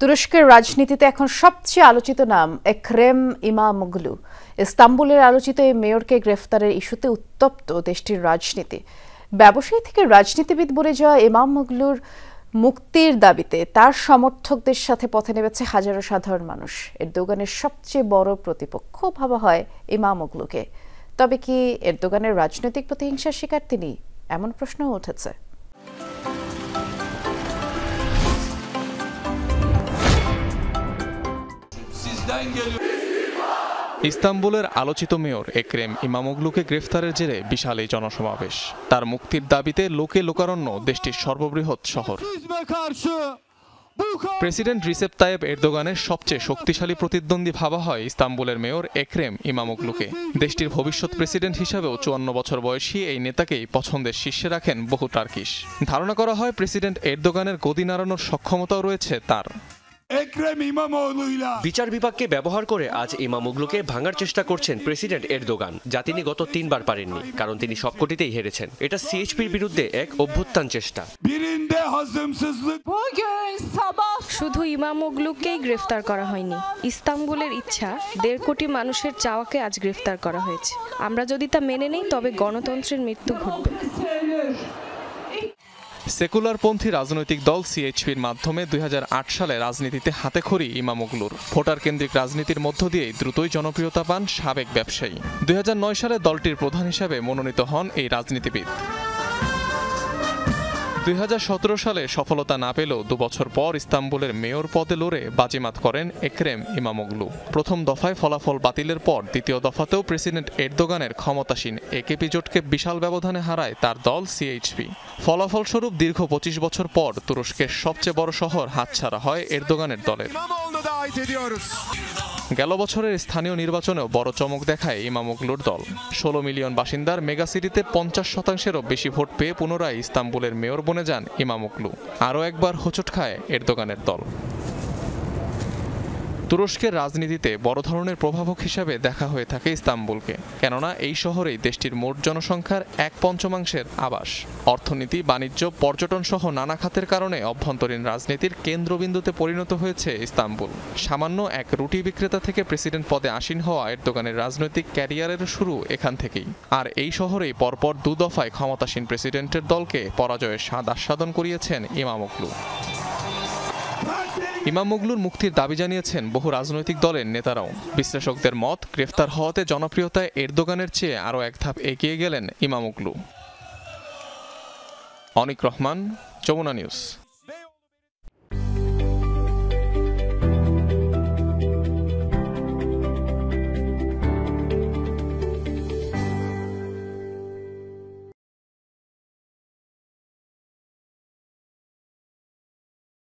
তুরস্কের রাজনীতিতে এখন সবচেয়ে আলোচিত নাম এক্রেম ইমামোগলু। ইস্তাম্বুলের আলোচিত এই মেয়রকে গ্রেফতারের ইস্যুতে উত্তপ্ত দেশটির রাজনীতি। ব্যবসায়ী থেকে রাজনীতিবিদ বনে যাওয়া ইমামোগলুর মুক্তির দাবিতে তার সমর্থকদের সাথে পথে নেমেছে হাজারো সাধারণ মানুষ। এরদোগানের সবচেয়ে বড় প্রতিপক্ষ ভাবা হয় ইমামোগলুকে। তবে কি এরদোগানের রাজনৈতিক প্রতিহিংসার শিকার তিনি? এমন প্রশ্নও উঠেছে। ইস্তাম্বুলের আলোচিত মেয়র এক্রেম ইমামোগলুকে গ্রেফতারের জেরে বিশাল এই জনসমাবেশ। তার মুক্তির দাবিতে লোকে লোকারণ্য দেশটির সর্ববৃহৎ শহর। প্রেসিডেন্ট রিসেপ তাইয়েপ এরদোগানের সবচেয়ে শক্তিশালী প্রতিদ্বন্দ্বী ভাবা হয় ইস্তাম্বুলের মেয়র এক্রেম ইমামোগলুকে। দেশটির ভবিষ্যৎ প্রেসিডেন্ট হিসাবেও 54 বছর বয়সী এই নেতাকেই পছন্দের শীর্ষে রাখেন বহু টার্কিশ। ধারণা করা হয় প্রেসিডেন্ট এরদোগানের গদি নাড়ানোর সক্ষমতাও রয়েছে তার। বিচার বিভাগকে ব্যবহার করে আজ ইমামোগলুকে ভাঙার চেষ্টা করছেন প্রেসিডেন্ট এরদোগান, যা তিনি গত 3 বার পারেননি, কারণ তিনি সবকটিতেই হেরেছেন। এটা সিএইচপির বিরুদ্ধে এক অভ্যুত্থান চেষ্টা। শুধু ইমামোগলুকেই গ্রেফতার করা হয়নি, ইস্তাম্বুলের ইচ্ছা 1.5 কোটি মানুষের চাওয়াকে আজ গ্রেফতার করা হয়েছে। আমরা যদি তা মেনে নেই তবে গণতন্ত্রের মৃত্যু ঘটবে। সেকুলারপন্থী রাজনৈতিক দল সিএইচপির মাধ্যমে 2008 সালে রাজনীতিতে হাতেখড়ি ইমামোগলুর। ভোটার কেন্দ্রিক রাজনীতির মধ্য দিয়েই দ্রুতই জনপ্রিয়তা পান সাবেক ব্যবসায়ী। 2009 সালে দলটির প্রধান হিসাবে মনোনীত হন এই রাজনীতিবিদ। 2017 সালে সফলতা না পেলেও 2 বছর পর ইস্তাম্বুলের মেয়র পদে লড়ে বাজিমাত করেন এক্রেম ইমামোগলু। প্রথম দফায় ফলাফল বাতিলের পর দ্বিতীয় দফাতেও প্রেসিডেন্ট এরদোগানের ক্ষমতাসীন একেপি জোটকে বিশাল ব্যবধানে হারায় তার দল সিএইচপি। ফলাফলস্বরূপ দীর্ঘ 25 বছর পর তুরস্কের সবচেয়ে বড় শহর হাতছাড়া হয় এরদোগানের দলের। গেল বছরের স্থানীয় নির্বাচনেও বড় চমক দেখায় ইমামোগলুর দল। 16 মিলিয়ন বাসিন্দার মেগাসিটিতে 50%-এরও বেশি ভোট পেয়ে পুনরায় ইস্তাম্বুলের মেয়র বনে যান ইমামোগলু। আরও একবার হোঁচট খায় এরদোগানের দল। তুরস্কের রাজনীতিতে বড় ধরনের প্রভাবক হিসাবে দেখা হয়ে থাকে ইস্তাম্বুলকে, কেননা এই শহরেই দেশটির মোট জনসংখ্যার 1/5 আবাস। অর্থনীতি, বাণিজ্য, পর্যটন সহ নানা খাতের কারণে অভ্যন্তরীণ রাজনীতির কেন্দ্রবিন্দুতে পরিণত হয়েছে ইস্তাম্বুল। সামান্য এক রুটি বিক্রেতা থেকে প্রেসিডেন্ট পদে আসীন হওয়া এরদোগানের রাজনৈতিক ক্যারিয়ারের শুরু এখান থেকেই। আর এই শহরেই পরপর 2 দফায় ক্ষমতাসীন প্রেসিডেন্টের দলকে পরাজয়ের স্বাদ আস্বাদন করিয়েছেন ইমামোগলু। ইমামোগলুর মুক্তির দাবি জানিয়েছেন বহু রাজনৈতিক দলের নেতারাও। বিশ্লেষকদের মত, গ্রেফতার হওয়াতে জনপ্রিয়তায় এরদোগানের চেয়ে আরও এক ধাপ এগিয়ে গেলেন ইমামোগলু। অনিক রহমান, যমুনা নিউজ।